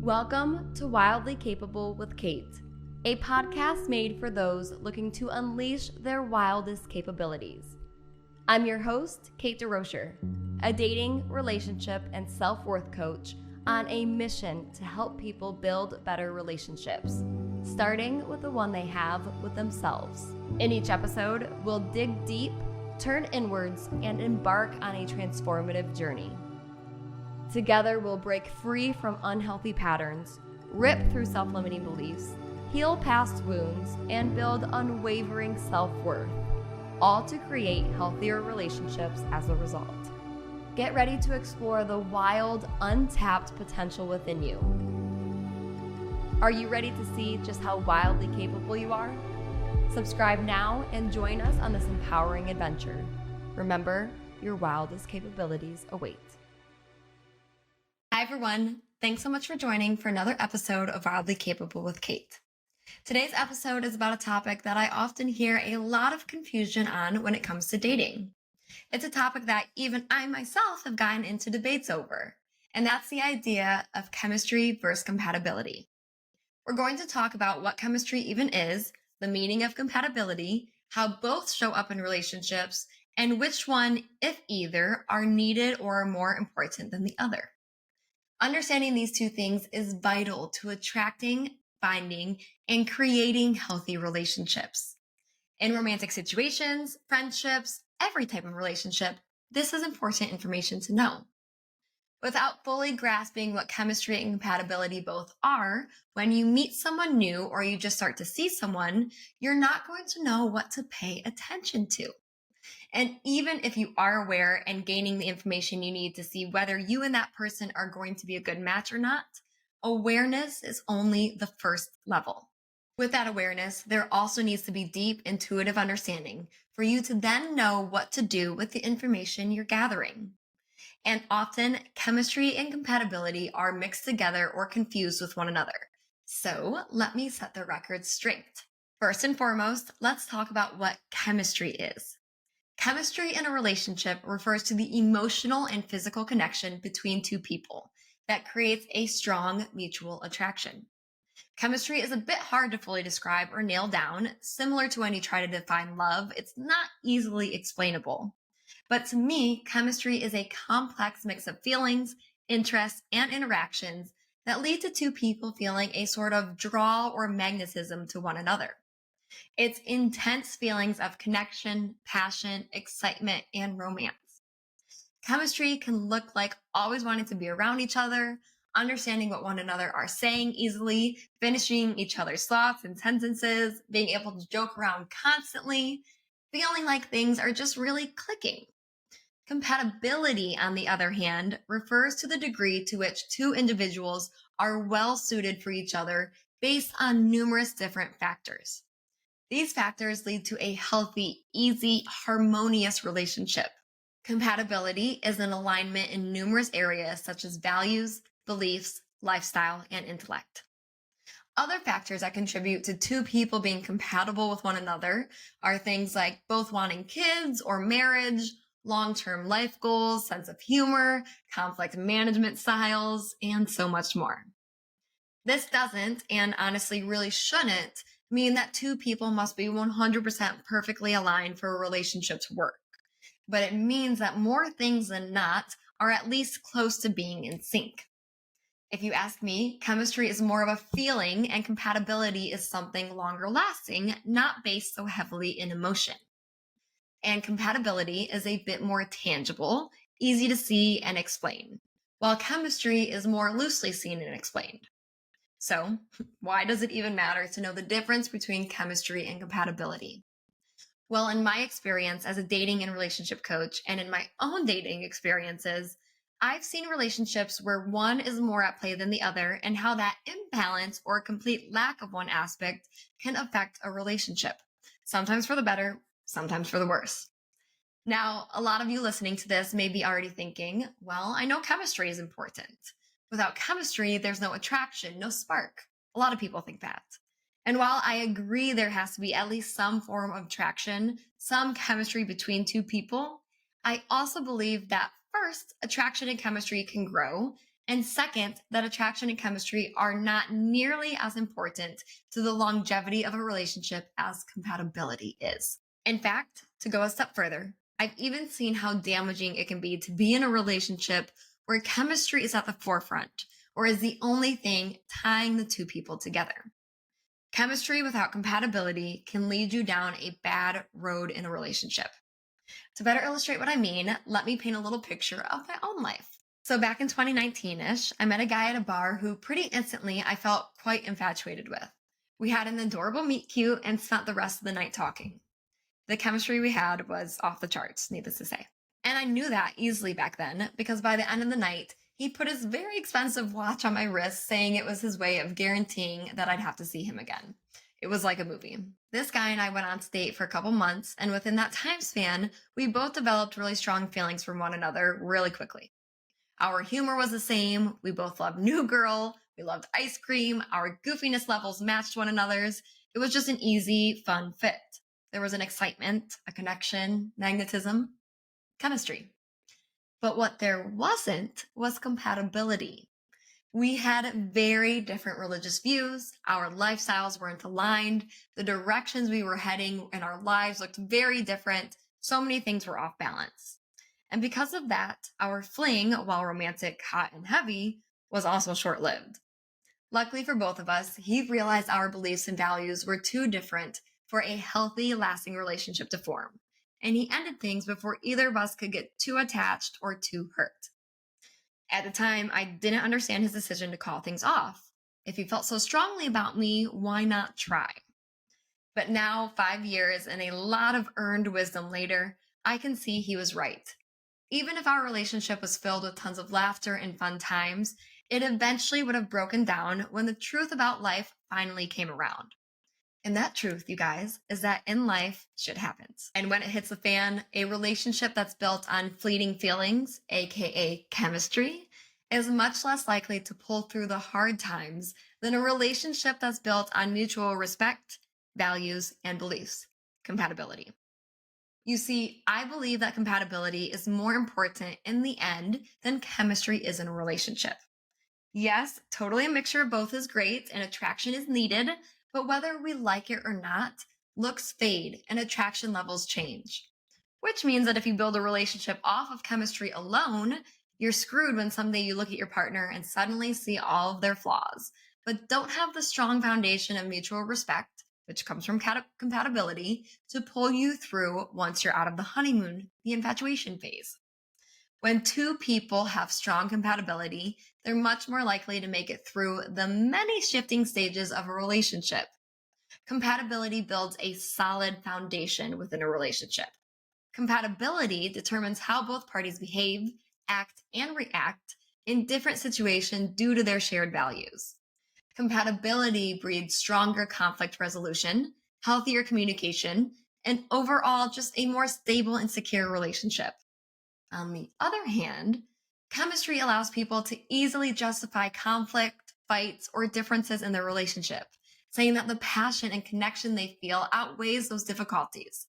Welcome to Wildly Capable with Kate, a podcast made for those looking to unleash their wildest capabilities. I'm your host, Kate DeRocher, a dating, relationship, and self-worth coach on a mission to help people build better relationships, starting with the one they have with themselves. In each episode, we'll dig deep, turn inwards, and embark on a transformative journey. Together, we'll break free from unhealthy patterns, rip through self-limiting beliefs, heal past wounds, and build unwavering self-worth, all to create healthier relationships as a result. Get ready to explore the wild, untapped potential within you. Are you ready to see just how wildly capable you are? Subscribe now and join us on this empowering adventure. Remember, your wildest capabilities await. Hi everyone, thanks so much for joining for another episode of Wildly Capable with Kate. Today's episode is about a topic that I often hear a lot of confusion on when it comes to dating. It's a topic that even I myself have gotten into debates over, and that's the idea of chemistry versus compatibility. We're going to talk about what chemistry even is, the meaning of compatibility, how both show up in relationships, and which one, if either, are needed or are more important than the other. Understanding these two things is vital to attracting, finding, and creating healthy relationships. In romantic situations, friendships, every type of relationship, this is important information to know. Without fully grasping what chemistry and compatibility both are, when you meet someone new or you just start to see someone, you're not going to know what to pay attention to. And even if you are aware and gaining the information you need to see whether you and that person are going to be a good match or not, awareness is only the first level. With that awareness, there also needs to be deep, intuitive understanding for you to then know what to do with the information you're gathering. And often, chemistry and compatibility are mixed together or confused with one another. So let me set the record straight. First and foremost, let's talk about what chemistry is. Chemistry in a relationship refers to the emotional and physical connection between two people that creates a strong mutual attraction. Chemistry is a bit hard to fully describe or nail down. Similar to when you try to define love, it's not easily explainable. But to me, chemistry is a complex mix of feelings, interests, and interactions that lead to two people feeling a sort of draw or magnetism to one another. It's intense feelings of connection, passion, excitement, and romance. Chemistry can look like always wanting to be around each other, understanding what one another are saying easily, finishing each other's thoughts and sentences, being able to joke around constantly, feeling like things are just really clicking. Compatibility, on the other hand, refers to the degree to which two individuals are well suited for each other based on numerous different factors. These factors lead to a healthy, easy, harmonious relationship. Compatibility is an alignment in numerous areas such as values, beliefs, lifestyle, and intellect. Other factors that contribute to two people being compatible with one another are things like both wanting kids or marriage, long-term life goals, sense of humor, conflict management styles, and so much more. This doesn't, and honestly really shouldn't, mean that two people must be 100% perfectly aligned for a relationship to work. But it means that more things than not are at least close to being in sync. If you ask me, chemistry is more of a feeling and compatibility is something longer lasting, not based so heavily in emotion. And compatibility is a bit more tangible, easy to see and explain, while chemistry is more loosely seen and explained. So, why does it even matter to know the difference between chemistry and compatibility? Well, in my experience as a dating and relationship coach, and in my own dating experiences, I've seen relationships where one is more at play than the other, and how that imbalance or complete lack of one aspect can affect a relationship, sometimes for the better, sometimes for the worse. Now, a lot of you listening to this may be already thinking, well, I know chemistry is important. Without chemistry, there's no attraction, no spark. A lot of people think that. And while I agree there has to be at least some form of attraction, some chemistry between two people, I also believe that first, attraction and chemistry can grow, And second, that attraction and chemistry are not nearly as important to the longevity of a relationship as compatibility is. In fact, to go a step further, I've even seen how damaging it can be to be in a relationship where chemistry is at the forefront or is the only thing tying the two people together. Chemistry without compatibility can lead you down a bad road in a relationship. To better illustrate what I mean, let me paint a little picture of my own life. So back in 2019-ish, I met a guy at a bar who pretty instantly I felt quite infatuated with. We had an adorable meet cute and spent the rest of the night talking. The chemistry we had was off the charts, needless to say. And I knew that easily back then because by the end of the night, he put his very expensive watch on my wrist, saying it was his way of guaranteeing that I'd have to see him again. It was like a movie. This guy and I went on to date for a couple months, and within that time span, we both developed really strong feelings for one another really quickly. Our humor was the same. We both loved New Girl. We loved ice cream. Our goofiness levels matched one another's. It was just an easy, fun fit. There was an excitement, a connection, magnetism, chemistry. But what there wasn't was compatibility. We had very different religious views. Our lifestyles weren't aligned. The directions we were heading in our lives looked very different. So many things were off balance. And because of that, our fling, while romantic, hot, and heavy, was also short-lived. Luckily for both of us, he realized our beliefs and values were too different for a healthy, lasting relationship to form. And he ended things before either of us could get too attached or too hurt. At the time, I didn't understand his decision to call things off. If he felt so strongly about me, why not try? But now, 5 years and a lot of earned wisdom later, I can see he was right. Even if our relationship was filled with tons of laughter and fun times, it eventually would have broken down when the truth about life finally came around. And that truth, you guys, is that in life, shit happens. And when it hits the fan, a relationship that's built on fleeting feelings, aka chemistry, is much less likely to pull through the hard times than a relationship that's built on mutual respect, values, and beliefs, compatibility. You see, I believe that compatibility is more important in the end than chemistry is in a relationship. Yes, totally a mixture of both is great and attraction is needed, but whether we like it or not, looks fade and attraction levels change. Which means that if you build a relationship off of chemistry alone, you're screwed when someday you look at your partner and suddenly see all of their flaws, but don't have the strong foundation of mutual respect, which comes from compatibility, to pull you through once you're out of the honeymoon, the infatuation phase. When two people have strong compatibility, they're much more likely to make it through the many shifting stages of a relationship. Compatibility builds a solid foundation within a relationship. Compatibility determines how both parties behave, act, and react in different situations due to their shared values. Compatibility breeds stronger conflict resolution, healthier communication, and overall just a more stable and secure relationship. On the other hand, chemistry allows people to easily justify conflict, fights, or differences in their relationship, saying that the passion and connection they feel outweighs those difficulties.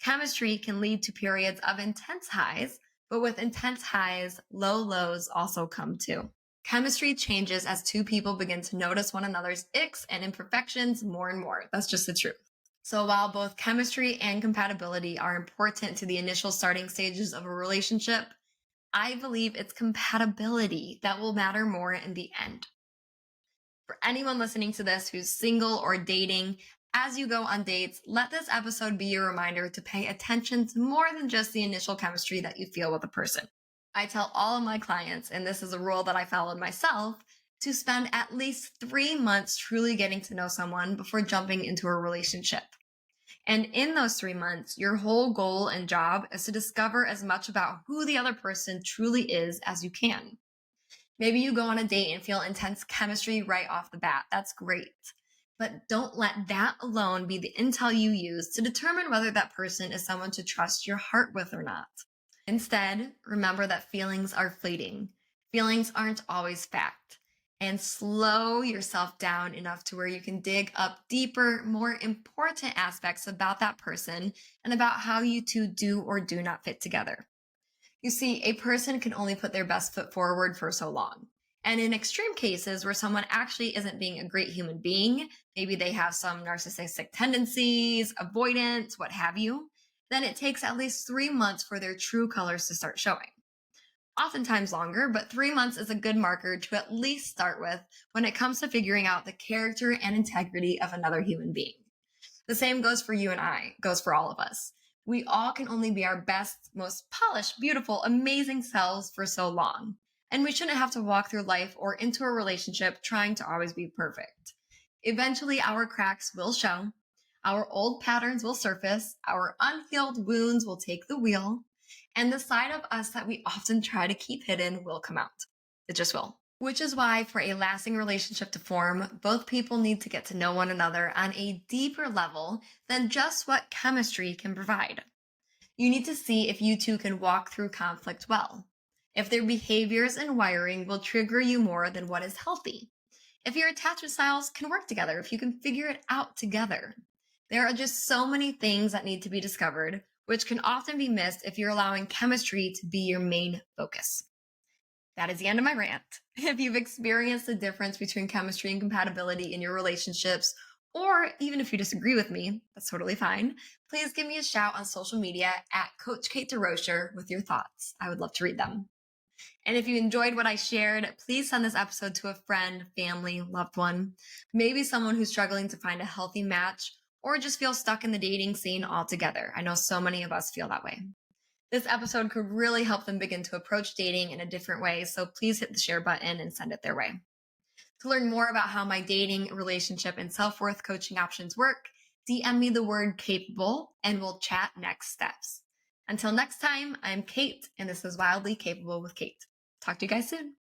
Chemistry can lead to periods of intense highs, but with intense highs, low lows also come too. Chemistry changes as two people begin to notice one another's icks and imperfections more and more. That's just the truth. So while both chemistry and compatibility are important to the initial starting stages of a relationship, I believe it's compatibility that will matter more in the end. For anyone listening to this who's single or dating, as you go on dates, let this episode be your reminder to pay attention to more than just the initial chemistry that you feel with a person. I tell all of my clients, and this is a rule that I followed myself, to spend at least 3 months truly getting to know someone before jumping into a relationship. And in those 3 months, your whole goal and job is to discover as much about who the other person truly is as you can. Maybe you go on a date and feel intense chemistry right off the bat. That's great. But don't let that alone be the intel you use to determine whether that person is someone to trust your heart with or not. Instead, remember that feelings are fleeting. Feelings aren't always fact. And slow yourself down enough to where you can dig up deeper, more important aspects about that person and about how you two do or do not fit together. You see, a person can only put their best foot forward for so long. And in extreme cases where someone actually isn't being a great human being, maybe they have some narcissistic tendencies, avoidance, what have you, then it takes at least 3 months for their true colors to start showing. Oftentimes longer, but 3 months is a good marker to at least start with when it comes to figuring out the character and integrity of another human being. The same goes for you and I, goes for all of us. We all can only be our best, most polished, beautiful, amazing selves for so long. And we shouldn't have to walk through life or into a relationship trying to always be perfect. Eventually, our cracks will show, our old patterns will surface, our unhealed wounds will take the wheel, and the side of us that we often try to keep hidden will come out. It just will. Which is why, for a lasting relationship to form, both people need to get to know one another on a deeper level than just what chemistry can provide. You need to see if you two can walk through conflict well, if their behaviors and wiring will trigger you more than what is healthy, if your attachment styles can work together, if you can figure it out together. There are just so many things that need to be discovered, which can often be missed if you're allowing chemistry to be your main focus. That is the end of my rant. If you've experienced the difference between chemistry and compatibility in your relationships, or even if you disagree with me, that's totally fine, please give me a shout on social media at Coach Kate DeRocher with your thoughts. I would love to read them. And if you enjoyed what I shared, please send this episode to a friend, family, loved one, maybe someone who's struggling to find a healthy match or just feels stuck in the dating scene altogether. I know so many of us feel that way. This episode could really help them begin to approach dating in a different way, so please hit the share button and send it their way. To learn more about how my dating, relationship, and self-worth coaching options work, DM me the word capable and we'll chat next steps. Until next time, I'm Kate, and this is Wildly Capable with Kate. Talk to you guys soon.